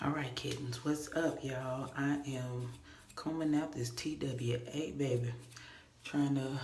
All right, kittens, what's up, y'all? I am combing out this TWA, baby. I'm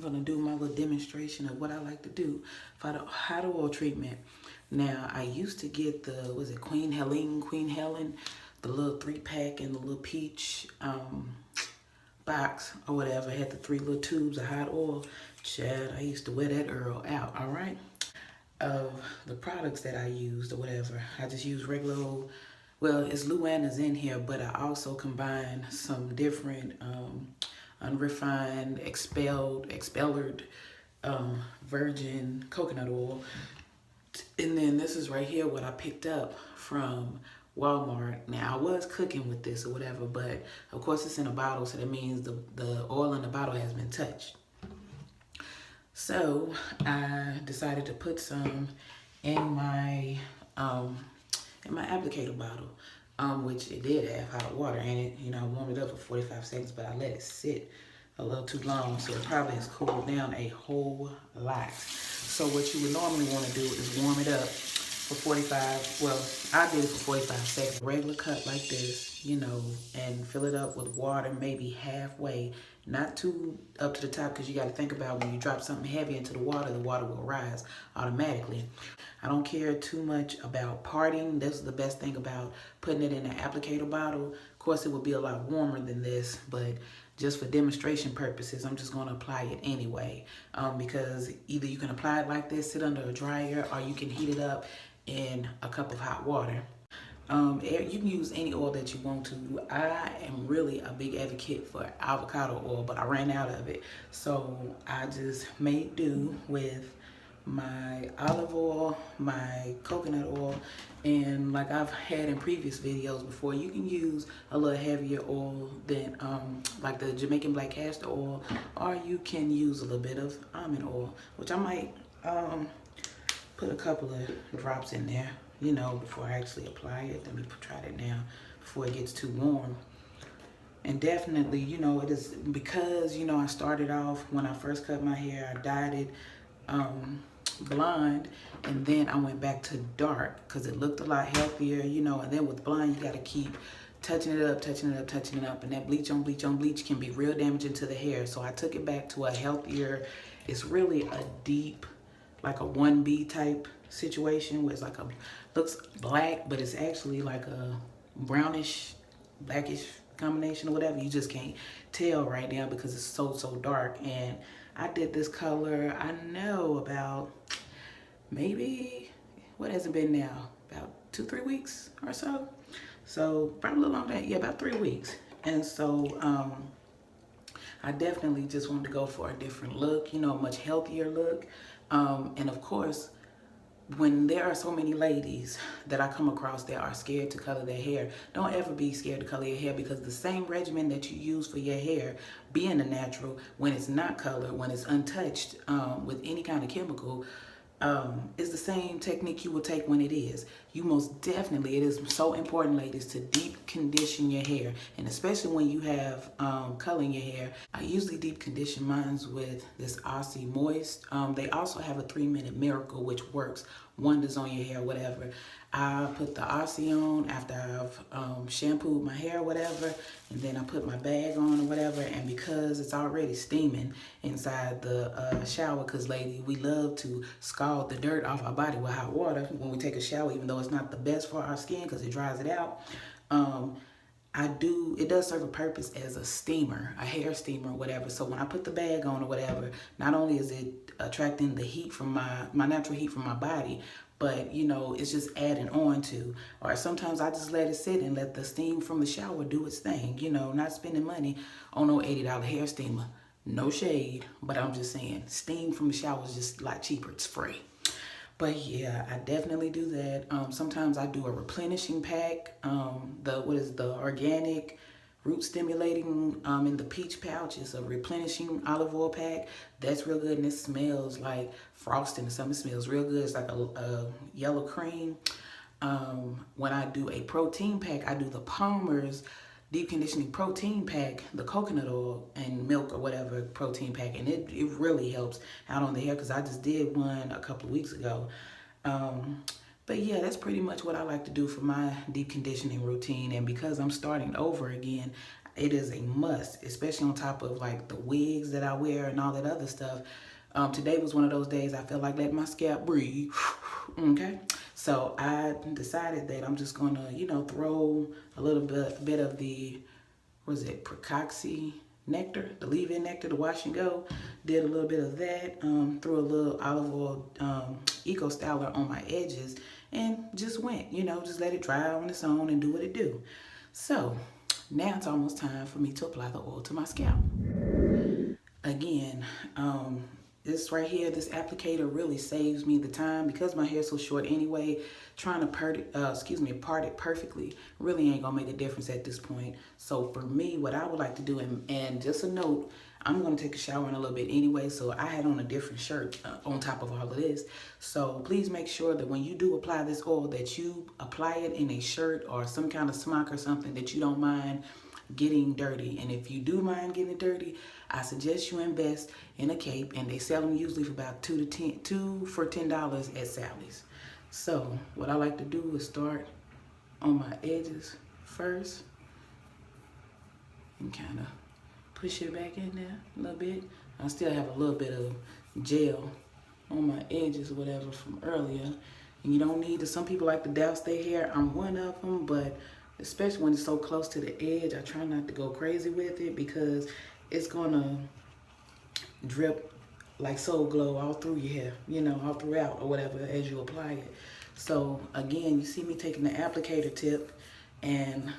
gonna do my little demonstration of what I like to do for the hot oil treatment. Now, I used to get the, was it Queen Helen, the little 3-pack and the little peach box or whatever. It had the 3 little tubes of hot oil. Chad, I used to wear that Earl out, all right? Of the products that I used or whatever. I just use regular old, well, it's Luana's in here, but I also combine some different unrefined, expelled virgin coconut oil. And then this is right here what I picked up from Walmart. Now, I was cooking with this or whatever, but of course it's in a bottle, so that means the oil in the bottle has been touched. So I decided to put some in my applicator bottle, which it did have hot water in it. You know, I warmed it up for 45 seconds, but I let it sit a little too long, so it probably has cooled down a whole lot. So what you would normally want to do is warm it up for 45, well, I did it for 45 seconds. Regular cup like this, you know, and fill it up with water, maybe halfway, not too up to the top, because you got to think about when you drop something heavy into the water will rise automatically. I don't care too much about parting. This is the best thing about putting it in an applicator bottle. Of course, it would be a lot warmer than this, but just for demonstration purposes, I'm just going to apply it anyway, because either you can apply it like this, sit under a dryer, or you can heat it up in a cup of hot water. You can use any oil that you want to. I am really a big advocate for avocado oil, but I ran out of it. So I just made do with my olive oil, my coconut oil, and like I've had in previous videos before, you can use a little heavier oil than like the Jamaican black castor oil, or you can use a little bit of almond oil, which I might put a couple of drops in there, you know, before I actually apply it. Let me try that now before it gets too warm. And definitely, you know, it is because, you know, I started off when I first cut my hair, I dyed it blonde, and then I went back to dark because it looked a lot healthier, you know. And then with blonde, you got to keep touching it up, and that bleach on bleach can be real damaging to the hair. So I took it back to a healthier, it's really a deep, like a 1B type situation where it's like looks black, but it's actually like a brownish, blackish combination or whatever. You just can't tell right now because it's so dark. And I did this color, I know, about maybe, what has it been now? About 2-3 weeks or so. So probably a little longer, yeah, about 3 weeks. And so I definitely just wanted to go for a different look, you know, a much healthier look. And of course, when there are so many ladies that I come across that are scared to color their hair, don't ever be scared to color your hair, because the same regimen that you use for your hair, being a natural, when it's not colored, when it's untouched with any kind of chemical, is the same technique you will take when it is. You most definitely, it is so important, ladies, to deep condition your hair, and especially when you have color in your hair. I usually deep condition mine with this Aussie Moist. They also have a 3-minute miracle, which works wonders on your hair, whatever. I put the Aussie on after I've shampooed my hair or whatever, and then I put my bag on or whatever. And because it's already steaming inside the shower, because lady, we love to scald the dirt off our body with hot water when we take a shower, even though it's not the best for our skin because it dries it out. It does serve a purpose as a steamer, a hair steamer or whatever. So when I put the bag on or whatever, not only is it attracting the heat from my natural heat from my body, but, you know, it's just adding on to. Or sometimes I just let it sit and let the steam from the shower do its thing, you know, not spending money on no $80 hair steamer. No shade, but I'm just saying, steam from the shower is just a lot cheaper. It's free. But yeah, I definitely do that. Sometimes I do a replenishing pack. The organic root stimulating in the peach pouch is a replenishing olive oil pack. That's real good, and it smells like frosting or something. It smells real good. It's like a yellow cream. When I do a protein pack, I do the Palmer's deep conditioning protein pack, the coconut oil and milk or whatever protein pack, and it really helps out on the hair, because I just did one a couple of weeks ago. But yeah, that's pretty much what I like to do for my deep conditioning routine. And because I'm starting over again, it is a must, especially on top of like the wigs that I wear and all that other stuff. Today was one of those days I felt like letting my scalp breathe. Okay, so I decided that I'm just gonna, you know, throw a little bit of the, what is it, Pracoxy nectar, the leave-in nectar, the wash and go. Did a little bit of that, threw a little olive oil eco styler on my edges, and just went, you know, just let it dry on its own and do what it do. So now it's almost time for me to apply the oil to my scalp. Again, this right here, this applicator really saves me the time because my hair is so short anyway. Trying to part it perfectly really ain't gonna make a difference at this point. So for me, what I would like to do, and just a note, I'm gonna take a shower in a little bit anyway, so I had on a different shirt on top of all of this. So please make sure that when you do apply this oil, that you apply it in a shirt or some kind of smock or something that you don't mind getting dirty. And if you do mind getting dirty, I suggest you invest in a cape, and they sell them usually for about $2 for $10 at Sally's. So what I like to do is start on my edges first and kind of push it back in there a little bit. I still have a little bit of gel on my edges or whatever from earlier. And you don't need to, some people like to douse their hair. I'm one of them, but especially when it's so close to the edge, I try not to go crazy with it because it's gonna drip like Soul Glow all through your hair, you know, all throughout or whatever as you apply it. So again, you see me taking the applicator tip and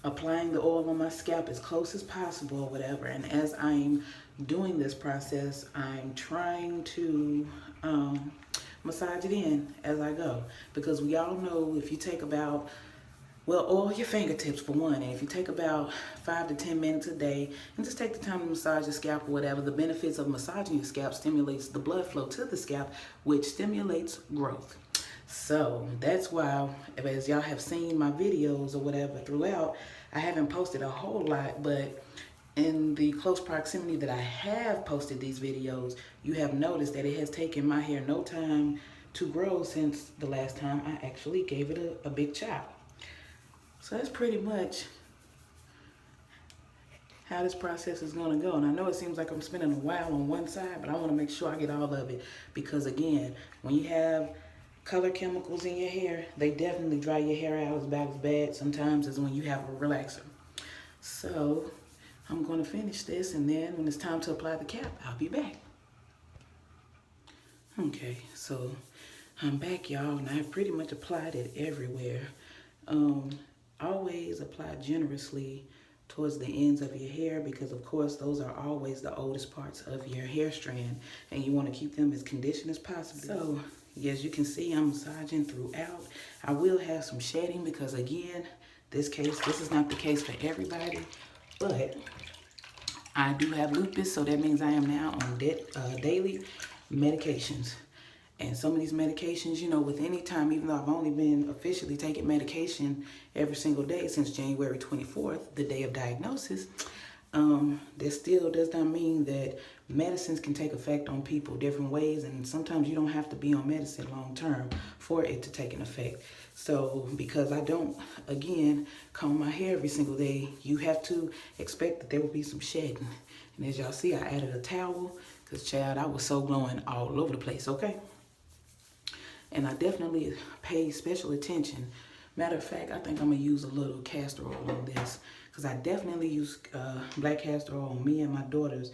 applying the oil on my scalp as close as possible or whatever. And as I'm doing this process, I'm trying to massage it in as I go, because we all know if you take about, well, oil your fingertips for one, and if you take about 5 to 10 minutes a day and just take the time to massage your scalp or whatever, the benefits of massaging your scalp stimulates the blood flow to the scalp, which stimulates growth. So that's why, as y'all have seen my videos or whatever throughout, I haven't posted a whole lot, but in the close proximity that I have posted these videos, you have noticed that it has taken my hair no time to grow since the last time I actually gave it a big chop. So that's pretty much how this process is going to go. And I know it seems like I'm spending a while on one side, but I want to make sure I get all of it, because again, when you have color chemicals in your hair, they definitely dry your hair out about as bad sometimes as when you have a relaxer. So I'm going to finish this, and then when it's time to apply the cap, I'll be back. Okay, so I'm back, y'all, and I've pretty much applied it everywhere. Always apply generously towards the ends of your hair, because of course those are always the oldest parts of your hair strand, and you want to keep them as conditioned as possible. So as you can see, I'm massaging throughout. I will have some shedding because again, this is not the case for everybody, but I do have lupus, so that means I am now on daily medications. And some of these medications, you know, with any time, even though I've only been officially taking medication every single day since January 24th, the day of diagnosis, that still does not mean that medicines can take effect on people different ways. And sometimes you don't have to be on medicine long term for it to take an effect. So because I don't, again, comb my hair every single day, you have to expect that there will be some shedding. And as y'all see, I added a towel because, child, I was so glowing all over the place, okay? And I definitely pay special attention. Matter of fact, I think I'm gonna use a little castor oil on this, because I definitely use black castor oil on me and my daughter's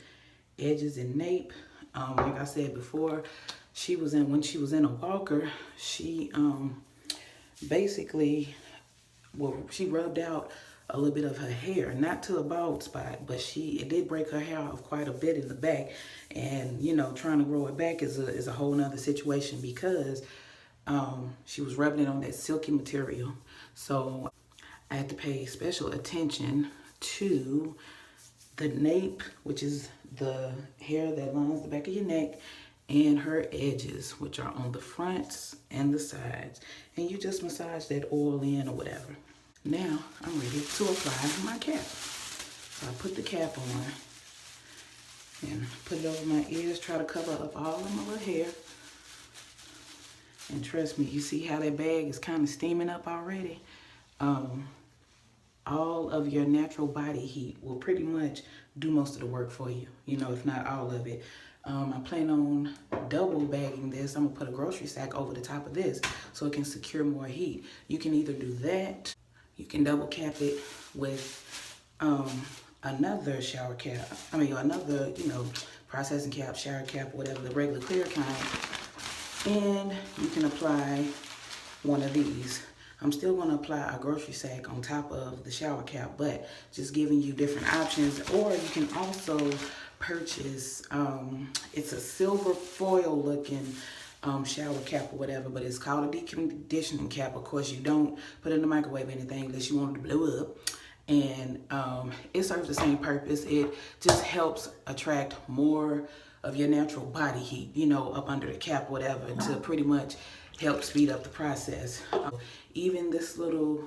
edges and nape. Like I said before, when she was in a walker, she basically, well, she rubbed out a little bit of her hair, not to a bald spot, but it did break her hair off quite a bit in the back. And you know, trying to grow it back is a whole nother situation, because she was rubbing it on that silky material. So I had to pay special attention to the nape, which is the hair that lines the back of your neck, and her edges, which are on the fronts and the sides. And you just massage that oil in or whatever. Now I'm ready to apply my cap. So I put the cap on and put it over my ears, try to cover up all of my little hair. And trust me, you see how that bag is kind of steaming up already? All of your natural body heat will pretty much do most of the work for you, you know, if not all of it. I plan on double bagging this. I'm gonna put a grocery sack over the top of this so it can secure more heat. You can either do that, you can double cap it with another shower cap. Another, you know, processing cap, shower cap, whatever, the regular clear kind. And you can apply one of these. I'm still going to apply a grocery sack on top of the shower cap, but just giving you different options. Or you can also purchase, it's a silver foil looking shower cap or whatever, but it's called a deconditioning cap. Of course, you don't put it in the microwave or anything unless you want it to blow up. And it serves the same purpose. It just helps attract more of your natural body heat, you know, up under the cap, whatever, to pretty much help speed up the process. Even this little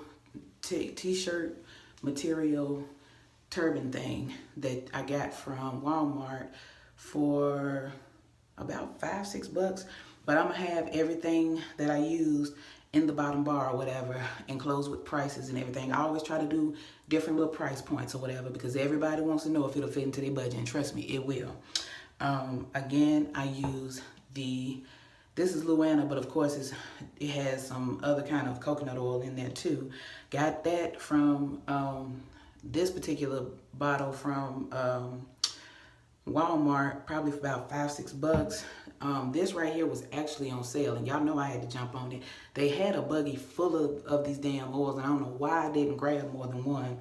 t-shirt material turban thing that I got from Walmart for about $5-6, but I'm gonna have everything that I used in the bottom bar or whatever, enclosed with prices and everything. I always try to do different little price points or whatever because everybody wants to know if it'll fit into their budget, and trust me, it will. Again, I use this is Luana, but of course it has some other kind of coconut oil in there too. Got that from this particular bottle from Walmart, probably for about $5-6. This right here was actually on sale, and y'all know I had to jump on it. They had a buggy full of these damn oils, and I don't know why I didn't grab more than one.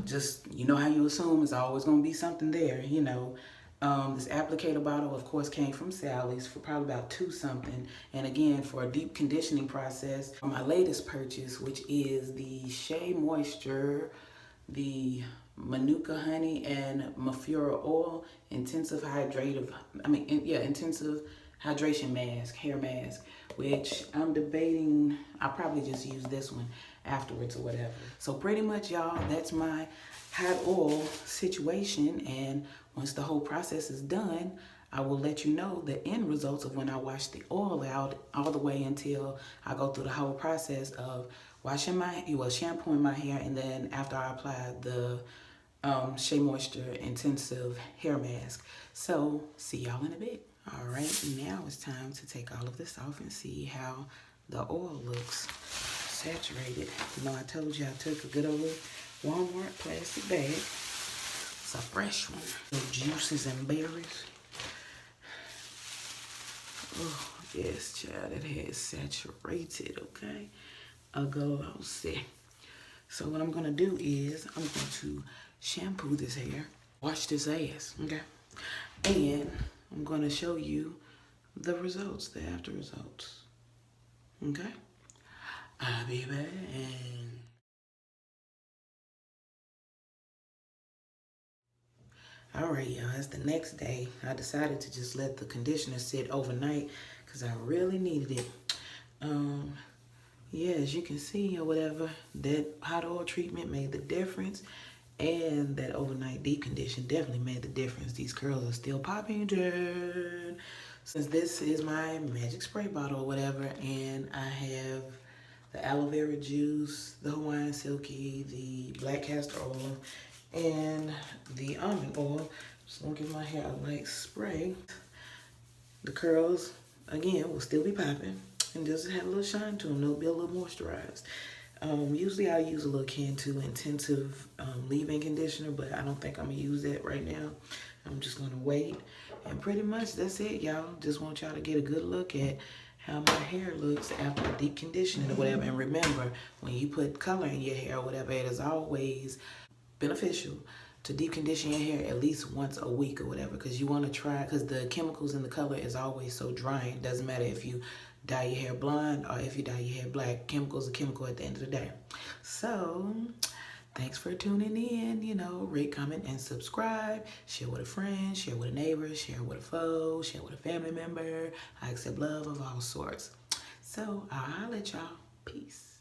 Just, you know how you assume it's always going to be something there, you know. This applicator bottle, of course, came from Sally's for probably about $2 something. And again, for a deep conditioning process, my latest purchase, which is the Shea Moisture, the Manuka honey and Mafura oil intensive hydration mask, hair mask, which I'm debating, I'll probably just use this one afterwards or whatever. So pretty much, y'all, that's my hot oil situation. And once the whole process is done, I will let you know the end results of when I wash the oil out all the way until I go through the whole process of shampooing my hair, and then after I apply the Shea Moisture intensive hair mask. So see y'all in a bit. All right, now it's time to take all of this off and see how the oil looks saturated. You know, I told you I took a good old Walmart plastic bag. It's a fresh one. No juices and berries. Oh, yes, child, it has saturated, okay? I'll see. So what I'm gonna do is I'm going to shampoo this hair, wash this ass, okay? And I'm gonna show you the results, the after results, okay? I'll be back. All right, y'all, it's the next day. I decided to just let the conditioner sit overnight because I really needed it. Yeah, as you can see or whatever, that hot oil treatment made the difference, and that overnight deep condition definitely made the difference. These curls are still popping. Since this is my magic spray bottle or whatever, and I have the aloe vera juice, the Hawaiian silky, the black castor oil, and the almond oil, just gonna give my hair a light spray. The curls, again, will still be popping and just have a little shine to them. They'll be a little moisturized. Usually I use a little Cantu intensive leave-in conditioner, but I don't think I'm gonna use that right now. I'm just gonna wait. And pretty much that's it, y'all. Just want y'all to get a good look at how my hair looks after deep conditioning or whatever. And remember, when you put color in your hair or whatever, it is always beneficial to deep condition your hair at least once a week or whatever, because you want to try, because the chemicals in the color is always so drying. It doesn't matter if you dye your hair blonde or if you dye your hair black. Chemicals are chemical at the end of the day. So thanks for tuning in. You know, rate, comment, and subscribe. Share with a friend, share with a neighbor, share with a foe, share with a family member. I accept love of all sorts. So I'll holler at y'all. Peace.